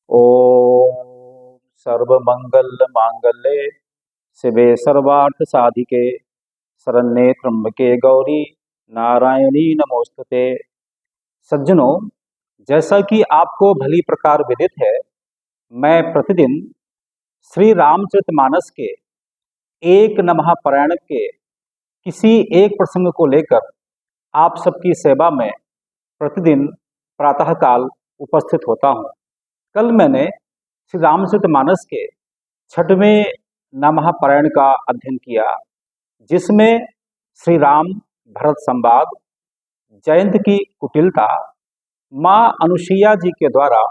ओम सर्वमंगल मांगल्ये शिवे सर्वार्थ साधिके शरण्ये त्र्यंबके गौरी नारायणी नमोस्तुते। सज्जनों, जैसा कि आपको भली प्रकार विदित है, मैं प्रतिदिन श्री रामचरितमानस के एक नमः पारायण के किसी एक प्रसंग को लेकर आप सबकी सेवा में प्रतिदिन प्रातःकाल उपस्थित होता हूँ। कल मैंने श्री रामचरितमानस के 6वें नमः पारायण का अध्ययन किया, जिसमें श्री राम भरत संवाद, जयंत की कुटिलता, माँ अनुसुईया जी के द्वारा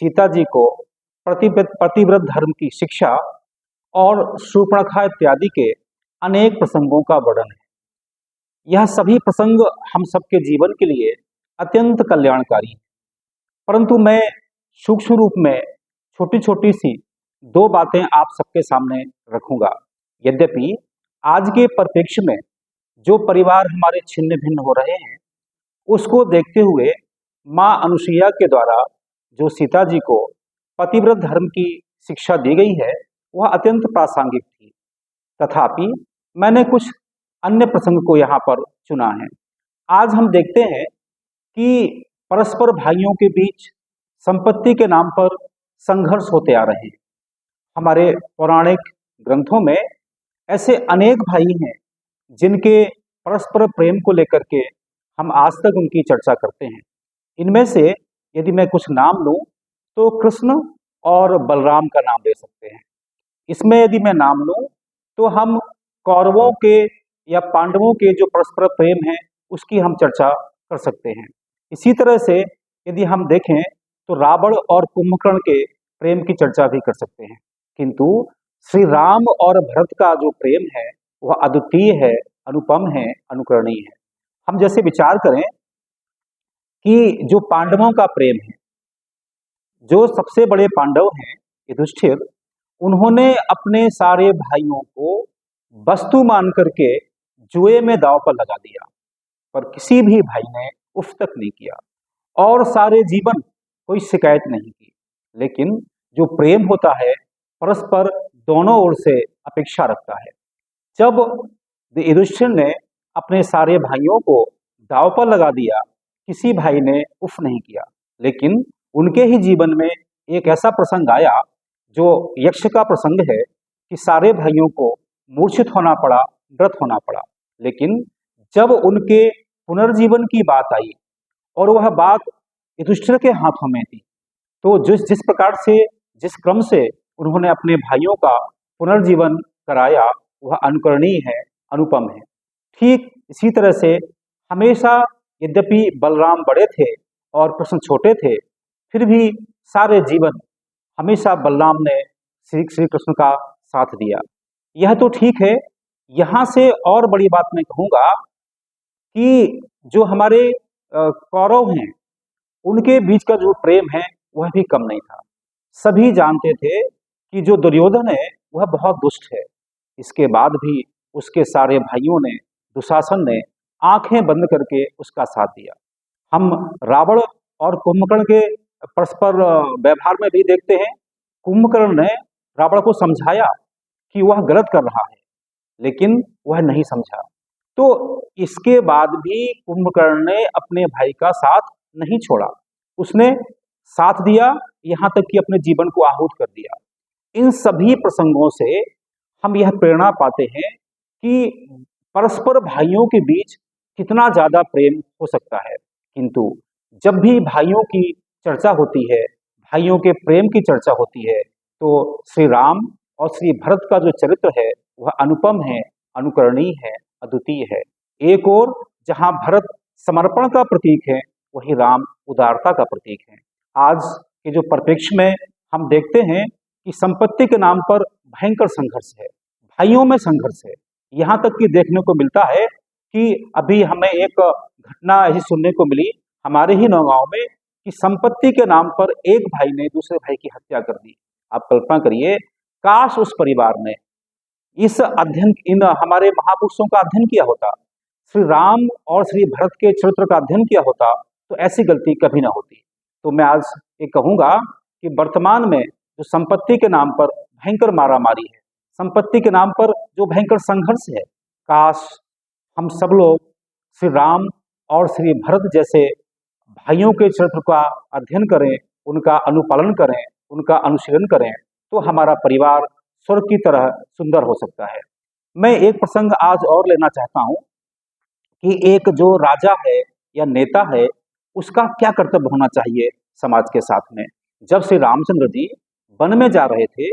सीता जी को पतिव्रत धर्म की शिक्षा और शूर्पणखा इत्यादि के अनेक प्रसंगों का वर्णन है। यह सभी प्रसंग हम सबके जीवन के लिए अत्यंत कल्याणकारी है, परंतु मैं सूक्ष्म रूप में छोटी छोटी सी दो बातें आप सबके सामने रखूंगा। यद्यपि आज के परिप्रेक्ष्य में जो परिवार हमारे छिन्न भिन्न हो रहे हैं, उसको देखते हुए माँ अनुसुईया के द्वारा जो सीता जी को पतिव्रत धर्म की शिक्षा दी गई है, वह अत्यंत प्रासंगिक थी। तथापि मैंने कुछ अन्य प्रसंग को यहाँ पर चुना है। आज हम देखते हैं कि परस्पर भाइयों के बीच संपत्ति के नाम पर संघर्ष होते आ रहे हैं। हमारे पौराणिक ग्रंथों में ऐसे अनेक भाई हैं जिनके परस्पर प्रेम को लेकर के हम आज तक उनकी चर्चा करते हैं। इनमें से यदि मैं कुछ नाम लूं तो कृष्ण और बलराम का नाम ले सकते हैं। इसमें यदि मैं नाम लूं तो हम कौरवों के या पांडवों के जो परस्पर प्रेम है उसकी हम चर्चा कर सकते हैं। इसी तरह से यदि हम देखें तो रावण और कुंभकर्ण के प्रेम की चर्चा भी कर सकते हैं। किंतु श्री राम और भरत का जो प्रेम है वह अद्वितीय है, अनुपम है, अनुकरणीय है। हम जैसे विचार करें कि जो पांडवों का प्रेम है, जो सबसे बड़े पांडव हैं युधिष्ठिर, उन्होंने अपने सारे भाइयों को वस्तु मान करके जुए में दांव पर लगा दिया, पर किसी भी भाई ने उफ तक नहीं किया और सारे जीवन कोई शिकायत नहीं की। लेकिन जो प्रेम होता है परस्पर दोनों ओर से अपेक्षा रखता है। जब युधिष्ठिर ने अपने सारे भाइयों को दांव पर लगा दिया, किसी भाई ने उफ नहीं किया। लेकिन उनके ही जीवन में एक ऐसा प्रसंग आया जो यक्ष का प्रसंग है कि सारे भाइयों को मूर्छित होना पड़ा, व्रत होना पड़ा। लेकिन जब उनके पुनर्जीवन की बात आई और वह बात युधिष्ठिर के हाथों में थी, तो जिस प्रकार से, जिस क्रम से उन्होंने अपने भाइयों का पुनर्जीवन कराया, वह अनुकरणीय है, अनुपम है। ठीक इसी तरह से हमेशा, यद्यपि बलराम बड़े थे और कृष्ण छोटे थे, फिर भी सारे जीवन हमेशा बलराम ने श्री कृष्ण का साथ दिया। यह तो ठीक है। यहाँ से और बड़ी बात मैं कहूँगा कि जो हमारे कौरव हैं, उनके बीच का जो प्रेम है वह भी कम नहीं था। सभी जानते थे कि जो दुर्योधन है वह बहुत दुष्ट है। इसके बाद भी उसके सारे भाइयों ने, दुशासन ने आंखें बंद करके उसका साथ दिया। हम रावण और कुंभकर्ण के परस्पर व्यवहार में भी देखते हैं। कुंभकर्ण ने रावण को समझाया कि वह गलत कर रहा है, लेकिन वह नहीं समझा। तो इसके बाद भी कुंभकर्ण ने अपने भाई का साथ नहीं छोड़ा, उसने साथ दिया, यहाँ तक कि अपने जीवन को आहूत कर दिया। इन सभी प्रसंगों से हम यह प्रेरणा पाते हैं कि परस्पर भाइयों के बीच कितना ज्यादा प्रेम हो सकता है। किंतु जब भी भाइयों की चर्चा होती है, भाइयों के प्रेम की चर्चा होती है, तो श्री राम और श्री भरत का जो चरित्र है वह अनुपम है, अनुकरणीय है, अद्वितीय है। एक और जहां भरत समर्पण का प्रतीक है, वही राम उदारता का प्रतीक है। आज के जो परिप्रेक्ष्य में हम देखते हैं कि संपत्ति के नाम पर भयंकर संघर्ष है, भाइयों में संघर्ष है। यहाँ तक कि देखने को मिलता है कि अभी हमें एक घटना ऐसी सुनने को मिली हमारे ही नौगांव में कि संपत्ति के नाम पर एक भाई ने दूसरे भाई की हत्या कर दी। आप कल्पना करिए, काश उस परिवार ने इस अध्ययन, इन हमारे महापुरुषों का अध्ययन किया होता, श्री राम और श्री भरत के चरित्र का अध्ययन किया होता, तो ऐसी गलती कभी ना होती। तो मैं आज ये कहूँगा कि वर्तमान में जो संपत्ति के नाम पर भयंकर मारामारी है, संपत्ति के नाम पर जो भयंकर संघर्ष है, काश हम सब लोग श्री राम और श्री भरत जैसे भाइयों के चरित्र का अध्ययन करें, उनका अनुपालन करें, उनका अनुशीलन करें, तो हमारा परिवार स्वर्ग की तरह सुंदर हो सकता है। मैं एक प्रसंग आज और लेना चाहता हूं कि एक जो राजा है या नेता है, उसका क्या कर्तव्य होना चाहिए समाज के साथ में। जब श्री रामचंद्र जी वन में जा रहे थे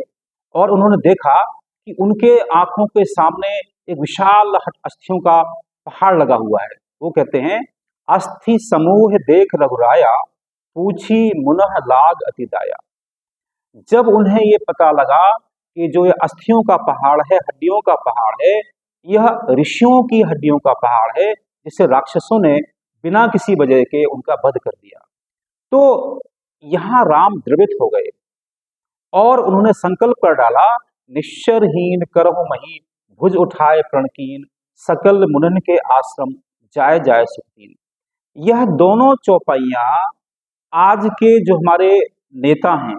और उन्होंने देखा कि उनके आंखों के सामने एक विशाल अस्थियों का पहाड़ लगा हुआ है। वो कहते हैं, अस्थि समूह देख रघुराया, पूछी मुनह लाग अति दाया। जब उन्हें ये पता लगा कि जो ये अस्थियों का पहाड़ है, हड्डियों का पहाड़ है, यह ऋषियों की हड्डियों का पहाड़ है, जिसे राक्षसों ने बिना किसी वजह के उनका वध कर दिया। तो यहाँ राम द्रवित हो गए और उन्होंने संकल्प कर डाला, निश्चरहीन करहु मही, भुज उठाए प्रणकीन, सकल मुनन के आश्रम जाय जाय सुखदीन। यह दोनों चौपाइयां आज के जो हमारे नेता हैं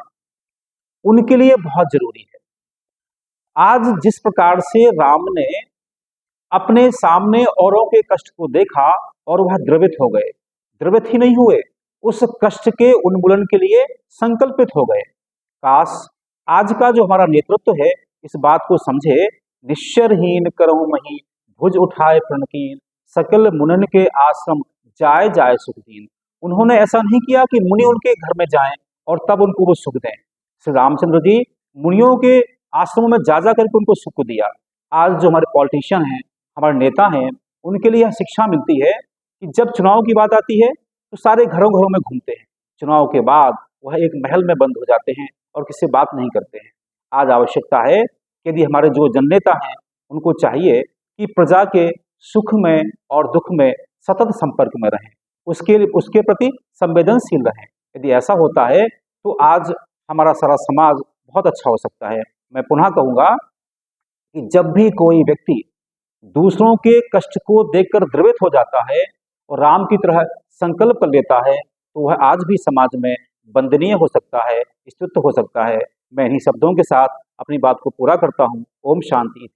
उनके लिए बहुत जरूरी है। आज जिस प्रकार से राम ने अपने सामने औरों के कष्ट को देखा और वह द्रवित हो गए, द्रवित ही नहीं हुए, उस कष्ट के उन्मूलन के लिए संकल्पित हो गए। काश आज का जो हमारा नेतृत्व है इस बात को समझे, निश्चरहीन करहु मही, भुज उठाए प्रणकीन, सकल मुनन के आश्रम जाय जाय सुखदीन। उन्होंने ऐसा नहीं किया कि मुनि उनके घर में जाएं और तब उनको वो सुख दें। श्री रामचंद्र जी मुनियों के आश्रमों में जा जा करके उनको सुख दिया। आज जो हमारे पॉलिटिशियन हैं, हमारे नेता हैं, उनके लिए यह शिक्षा मिलती है कि जब चुनाव की बात आती है तो सारे घरों घरों में घूमते हैं, चुनाव के बाद वह एक महल में बंद हो जाते हैं और किसी से बात नहीं करते हैं। आज आवश्यकता है कि यदि हमारे जो जननेता हैं उनको चाहिए कि प्रजा के सुख में और दुख में सतत संपर्क में रहें, उसके प्रति संवेदनशील रहें। यदि ऐसा होता है तो आज हमारा सारा समाज बहुत अच्छा हो सकता है। मैं पुनः कहूँगा कि जब भी कोई व्यक्ति दूसरों के कष्ट को देखकर द्रवित हो जाता है और राम की तरह संकल्प कर लेता है, तो वह आज भी समाज में वंदनीय हो सकता है, स्तुत्य हो सकता है। मैं इन्हीं शब्दों के साथ अपनी बात को पूरा करता हूँ। ओम शांति।